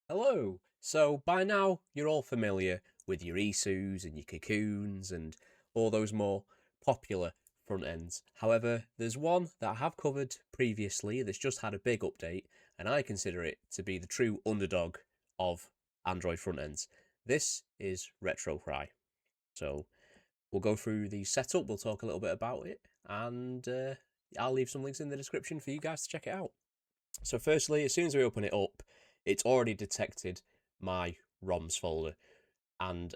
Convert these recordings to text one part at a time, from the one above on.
Hello! So by now you're all familiar with your Isus and your Cocoons and all those more popular front ends. However, there's one that I have covered previously that's just had a big update, and I consider it to be the true underdog of Android front ends. This is RetroHRAI. So we'll go through the setup, we'll talk a little bit about it, and I'll leave some links in the description for you guys to check it out. So firstly, as soon as we open it up, it's already detected my ROMs folder. And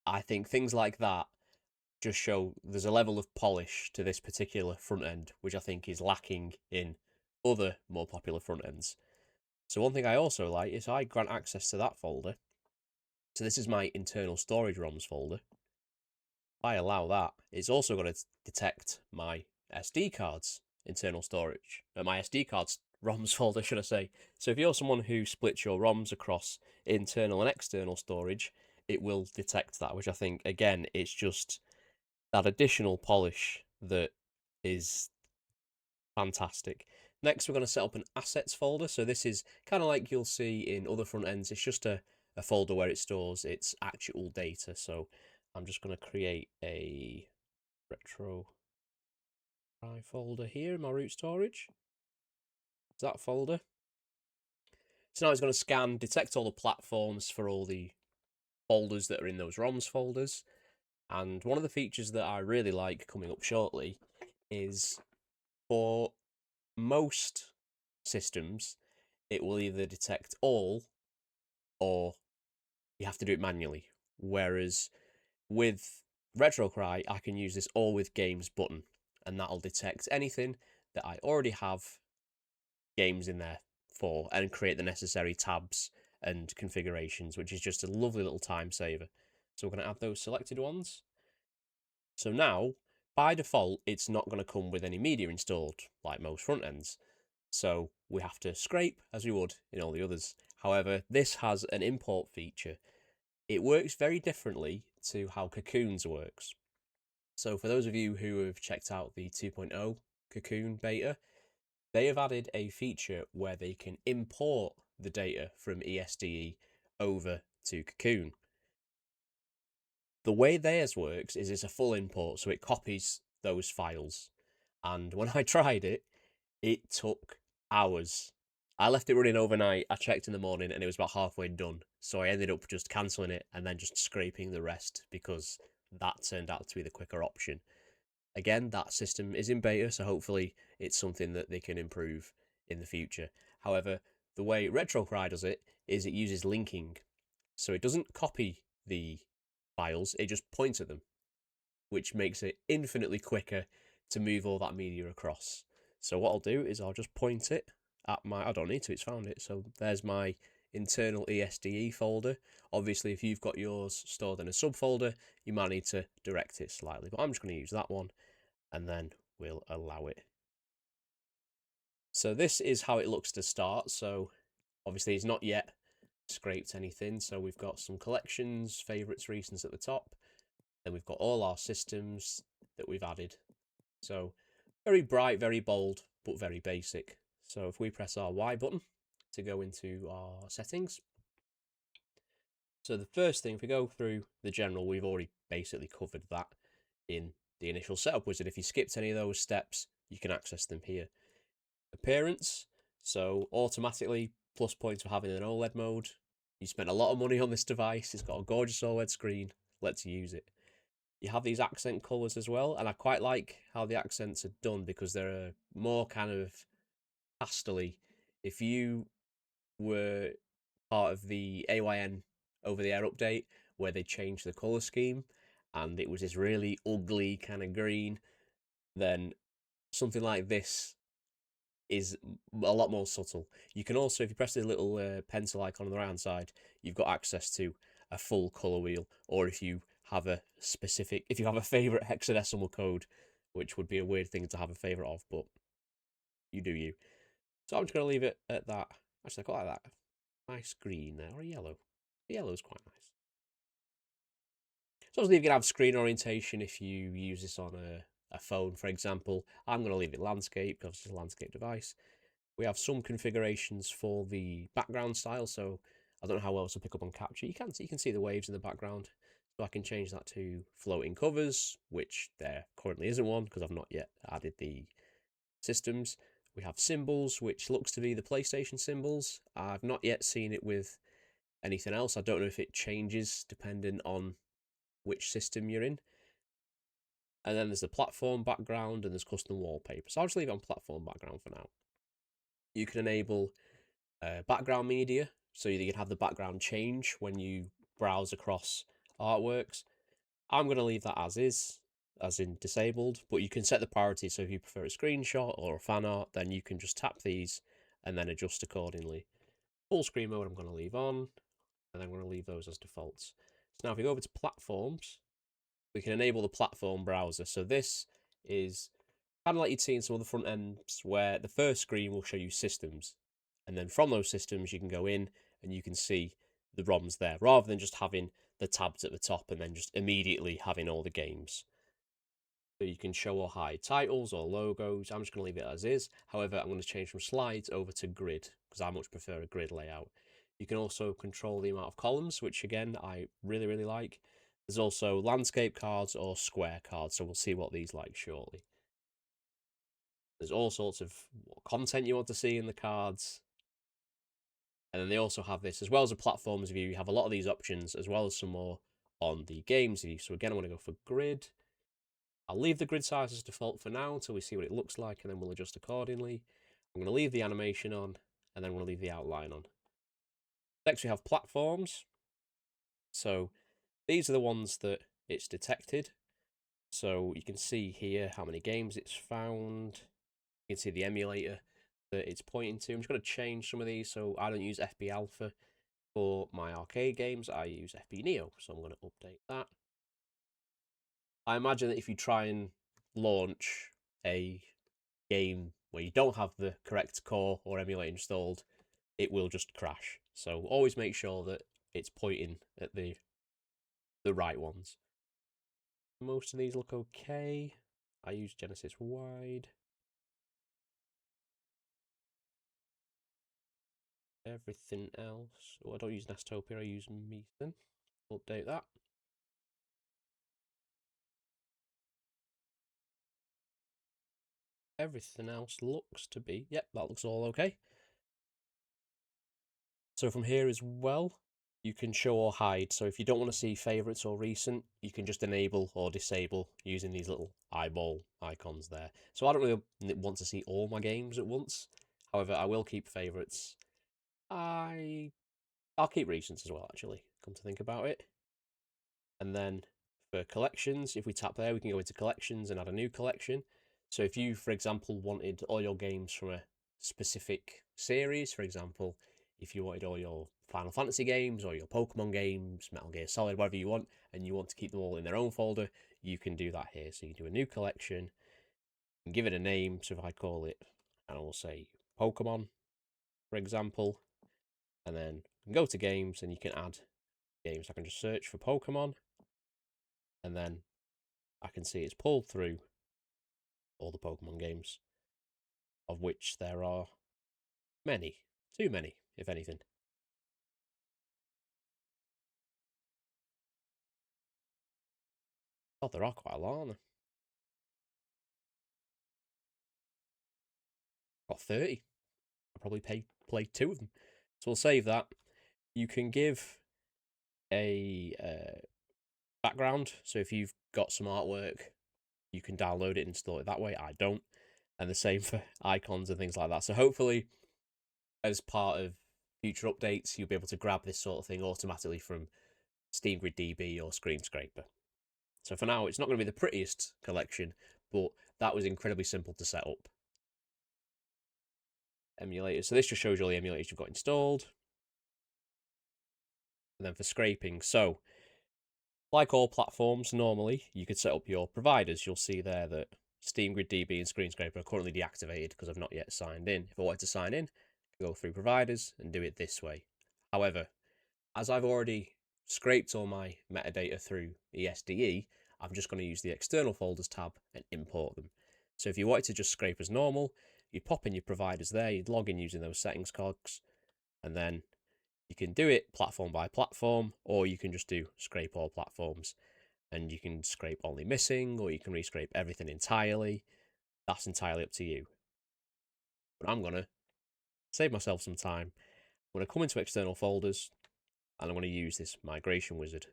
I think things like that just show there's a level of polish to this particular front end, which I think is lacking in other more popular front ends. So one thing I also like is I grant access to that folder. So this is my internal storage ROMs folder. If I allow that, it's also going to detect my SD cards internal storage, my SD cards ROMs folder, should I say. So if you're someone who splits your ROMs across internal and external storage, it will detect that, which I think, again, it's just that additional polish that is fantastic. Next, we're going to set up an assets folder. So this is kind of like you'll see in other front ends. It's just a folder where it stores its actual data. So I'm just going to create a RetroHRAI folder here in my root storage. It's that folder. So now it's going to scan, detect all the platforms for all the folders that are in those ROMs folders. And one of the features that I really like coming up shortly is for most systems, it will either detect all or you have to do it manually. Whereas with RetroHRAI, I can use this all with games button, and that'll detect anything that I already have games in there for and create the necessary tabs and configurations, which is just a lovely little time saver. So we're going to add those selected ones. So now, by default, it's not going to come with any media installed like most front ends. So we have to scrape as we would in all the others. However, this has an import feature. It works very differently to how Cocoons works. So for those of you who have checked out the 2.0 Cocoon beta, they have added a feature where they can import the data from ESDE over to Cocoon. The way theirs works is it's a full import, so it copies those files. And when I tried it, it took hours. I left it running overnight. I checked in the morning and it was about halfway done. So I ended up just cancelling it and then just scraping the rest because that turned out to be the quicker option. Again, that system is in beta, so hopefully it's something that they can improve in the future. However, the way RetroHRAI does it is it uses linking. So it doesn't copy the files, it just points at them, which makes it infinitely quicker to move all that media across. So what I'll do is I'll just point it at my, I don't need to, it's found it. So there's my internal ESDE folder. Obviously, if you've got yours stored in a subfolder, you might need to direct it slightly, but I'm just going to use that one and then we'll allow it. So this is how it looks to start. So obviously it's not yet scraped anything. So we've got some collections, favorites, recents at the top. Then we've got all our systems that we've added. So very bright, very bold, but very basic. So if we press our Y button to go into our settings. So the first thing, if we go through the general, we've already basically covered that in the initial setup wizard. If you skipped any of those steps, you can access them here. Appearance, so automatically plus points for having an OLED mode. You spent a lot of money on this device. It's got a gorgeous OLED screen. Let's use it. You have these accent colours as well, and I quite like how the accents are done because they're more kind of pastely. If you were part of the AYN over the air update where they changed the colour scheme and it was this really ugly kind of green, then something like this is a lot more subtle. You can also, if you press the little pencil icon on the right hand side, you've got access to a full colour wheel, or if you have a specific, if you have a favourite hexadecimal code, which would be a weird thing to have a favourite of, but you do you. So I'm just going to leave it at that. Actually, I quite like that. Nice green there, or a yellow. The yellow's quite nice. So obviously you can have screen orientation if you use this on a phone, for example. I'm going to leave it landscape because it's a landscape device. we have some configurations for the background style. So I don't know how well to pick up on capture. You can see the waves in the background. So I can change that to floating covers, which there currently isn't one because I've not yet added the systems. We have symbols, which looks to be the PlayStation symbols. I've not yet seen it with anything else. I don't know if it changes depending on which system you're in. And then there's the platform background and there's custom wallpaper. So I'll just leave it on platform background for now. You can enable background media, so you can have the background change when you browse across artworks. I'm going to leave that as is, as in disabled, but you can set the priority. So if you prefer a screenshot or a fan art, then you can just tap these and then adjust accordingly. Full screen mode I'm going to leave on, and then I'm going to leave those as defaults. So now if we go over to platforms, we can enable the platform browser. So this is kind of like you'd see in some of the front ends where the first screen will show you systems. And then from those systems, you can go in and you can see the ROMs there, rather than just having the tabs at the top and then just immediately having all the games. So you can show or hide titles or logos. I'm just going to leave it as is. However, I'm going to change from slides over to grid because I much prefer a grid layout. You can also control the amount of columns, which again, I really, really like. There's also landscape cards or square cards, so we'll see what these like shortly. There's all sorts of content you want to see in the cards. And then they also have this, as well as a platforms view, you have a lot of these options, as well as some more on the games view. So again, I'm going to go for grid. I'll leave the grid size as default for now until we see what it looks like, and then we'll adjust accordingly. I'm going to leave the animation on, and then we'll leave the outline on. Next, we have platforms. So these are the ones that it's detected. So you can see here how many games it's found. You can see the emulator that it's pointing to. I'm just going to change some of these. So I don't use FB Alpha for my arcade games. I use FB Neo. So I'm going to update that. I imagine that if you try and launch a game where you don't have the correct core or emulator installed, it will just crash. So always make sure that it's pointing at the right ones. Most of these look okay. I use Genesis Wide. Everything else. Oh, I don't use Nastopia, I use Methan. Update that. Everything else looks to be, yep, that looks all okay. So from here as well, you can show or hide. So if you don't want to see favorites or recent, you can just enable or disable using these little eyeball icons there. So I don't really want to see all my games at once. However, I will keep favorites. I'll keep recents as well, actually, come to think about it. And then for collections, if we tap there, we can go into collections and add a new collection. So if you, for example, wanted all your games from a specific series, for example, if you wanted all your Final Fantasy games or your Pokemon games, Metal Gear Solid, whatever you want, and you want to keep them all in their own folder, you can do that here. So you can do a new collection and give it a name. So if I call it, and I will say Pokemon, for example, and then go to games and you can add games. I can just search for Pokemon, and then I can see it's pulled through all the Pokemon games, of which there are many, too many, if anything. Oh, there are quite a lot, aren't there? Got 30. I probably played 2 of them. So we'll save that. You can give a background. So if you've got some artwork, you can download it and install it that way. I don't. And the same for icons and things like that. So hopefully, as part of future updates, you'll be able to grab this sort of thing automatically from Steam Grid DB or Screen Scraper. So for now, it's not going to be the prettiest collection, but that was incredibly simple to set up. Emulators. So this just shows you all the emulators you've got installed. And then for scraping, so like all platforms, normally you could set up your providers. You'll see there that Steam Grid DB and Screen Scraper are currently deactivated because I've not yet signed in. If I wanted to sign in, I can go through providers and do it this way. However, as I've already scraped all my metadata through ESDE, I'm just going to use the external folders tab and import them. So if you wanted to just scrape as normal, you'd pop in your providers there, you'd log in using those settings cogs, and then you can do it platform by platform, or you can just do scrape all platforms, and you can scrape only missing, or you can rescrape everything entirely. That's entirely up to you. But I'm going to save myself some time. I'm going to come into external folders, and I'm going to use this migration wizard.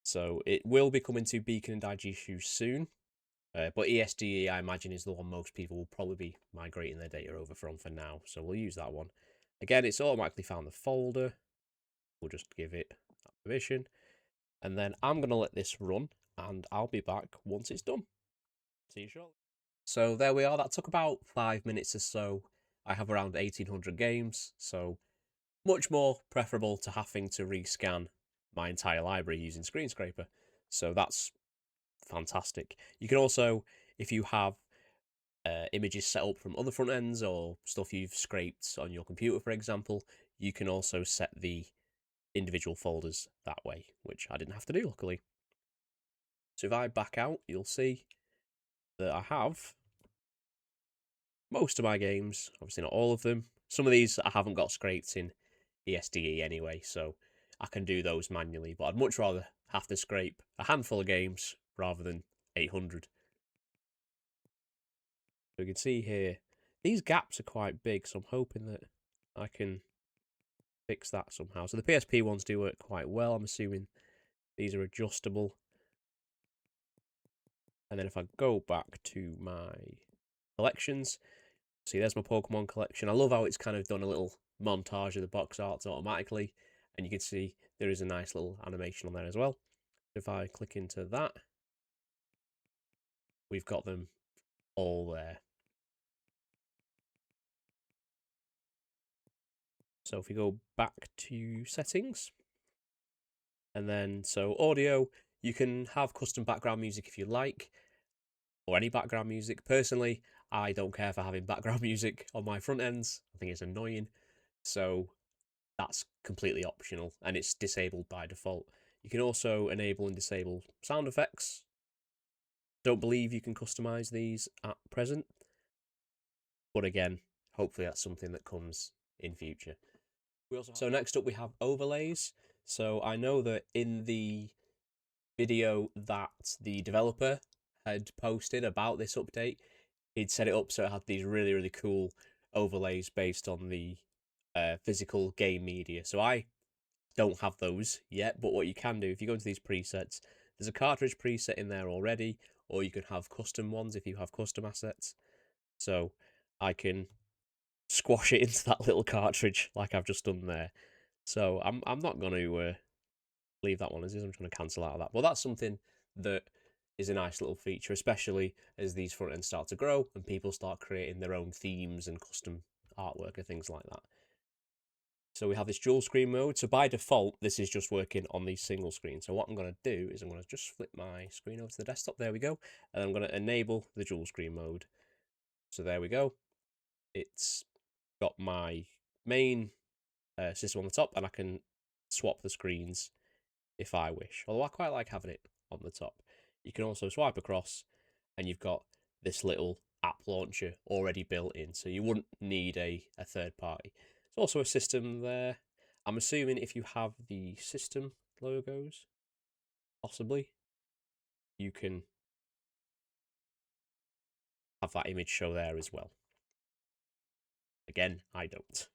So it will be coming to Beacon and IGSU soon, but ESDE, I imagine, is the one most people will probably be migrating their data over from for now. So we'll use that one. Again, it's automatically found the folder. We'll just give it that permission. And then I'm going to let this run, and I'll be back once it's done. See you shortly. So there we are. That took about 5 minutes or so. I have around 1,800 games, so much more preferable to having to rescan my entire library using Screen Scraper. So that's fantastic. You can also, if you have images set up from other front ends or stuff you've scraped on your computer, for example, you can also set the individual folders that way, which I didn't have to do, luckily. So if I back out, you'll see that I have most of my games, obviously not all of them. Some of these I haven't got scraped in ESDE anyway, so I can do those manually, but I'd much rather have to scrape a handful of games rather than 800. So you can see here, these gaps are quite big, so I'm hoping that I can fix that somehow. So the PSP ones do work quite well. I'm assuming these are adjustable. And then if I go back to my collections, see there's my Pokemon collection. I love how it's kind of done a little montage of the box arts automatically. And you can see there is a nice little animation on there as well. If I click into that, we've got them all there. So if we go back to settings, and then so audio, you can have custom background music if you like, or any background music. Personally, I don't care for having background music on my front ends. I think it's annoying. So that's completely optional, and it's disabled by default. You can also enable and disable sound effects. Don't believe you can customize these at present, but again, hopefully that's something that comes in future. So next up we have overlays. So I know that in the video that the developer had posted about this update, he'd set it up so it had these really, really cool overlays based on the physical game media. So I don't have those yet, but what you can do, if you go into these presets, there's a cartridge preset in there already, or you can have custom ones if you have custom assets. So I can squash it into that little cartridge like I've just done there. So I'm not going to leave that one as is. I'm trying to cancel out of that. But that's something that is a nice little feature, especially as these front ends start to grow and people start creating their own themes and custom artwork and things like that. So we have this dual screen mode. So by default, this is just working on the single screen. So what I'm going to do is I'm going to just flip my screen over to the desktop. There we go. And I'm going to enable the dual screen mode. So there we go. It's got my main system on the top, and I can swap the screens if I wish. Although I quite like having it on the top. You can also swipe across, and you've got this little app launcher already built in, so you wouldn't need a third party. There's also a system there. I'm assuming if you have the system logos, possibly, you can have that image show there as well. Again, I don't.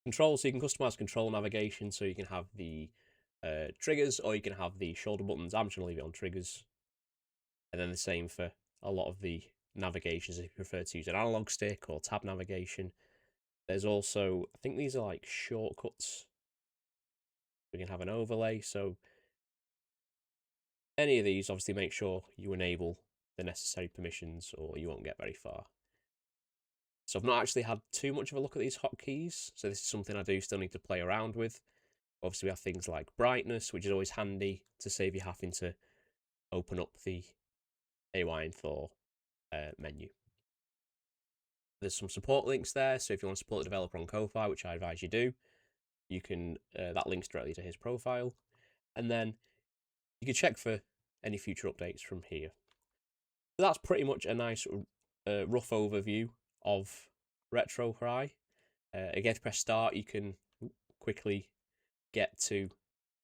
Control, so you can customize control navigation, so you can have the triggers, or you can have the shoulder buttons. I'm just going to leave it on triggers. And then the same for a lot of the navigations if you prefer to use an analog stick or tab navigation. There's also, I think these are like shortcuts. We can have an overlay. So any of these, obviously make sure you enable the necessary permissions or you won't get very far. So I've not actually had too much of a look at these hotkeys. So this is something I do still need to play around with. Obviously we have things like brightness, which is always handy to save you having to open up the AY-Thor menu. There's some support links there, so if you want to support the developer on Ko-Fi, which I advise you do, you can, that links directly to his profile. And then you can check for any future updates from here. So that's pretty much a nice rough overview of RetroHRAI. Again, to press start, you can quickly get to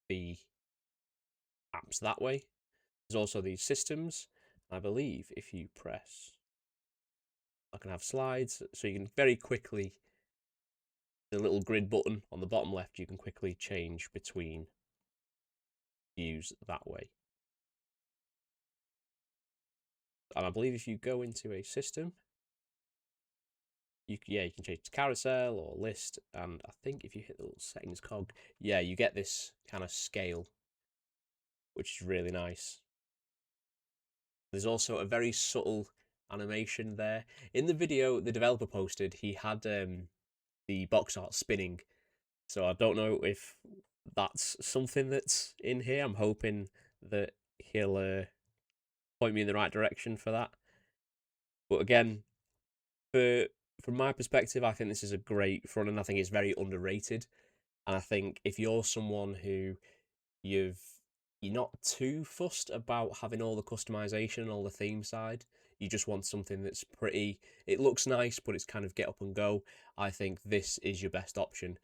the apps that way. There's also these systems. I believe if you press, I can have slides, so you can very quickly, the little grid button on the bottom left, you can quickly change between views that way. And I believe if you go into a system, you can change to carousel or list, and I think if you hit the little settings cog, you get this kind of scale, which is really nice. There's also a very subtle animation there. In the video the developer posted, he had the box art spinning, so I don't know if that's something that's in here. I'm hoping that he'll point me in the right direction for that. But again, from my perspective, I think this is a great front end. I think it's very underrated, and I think if you're someone who you're not too fussed about having all the customization and all the theme side, you just want something that's pretty, it looks nice, but it's kind of get up and go, I think this is your best option.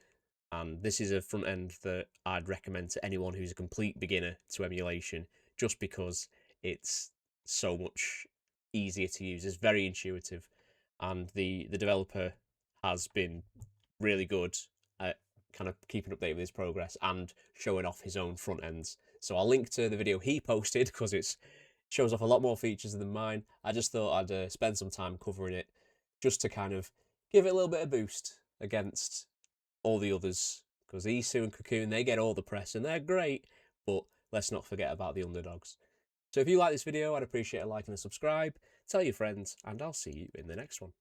And this is a front end that I'd recommend to anyone who's a complete beginner to emulation, just because it's so much easier to use. It's very intuitive, and the developer has been really good at kind of keeping updated with his progress and showing off his own front ends. So I'll link to the video he posted because it shows off a lot more features than mine. I just thought I'd spend some time covering it just to kind of give it a little bit of boost against all the others, because Isu and Cocoon, they get all the press and they're great, but let's not forget about the underdogs. So if you like this video, I'd appreciate a like and a subscribe, tell your friends, and I'll see you in the next one.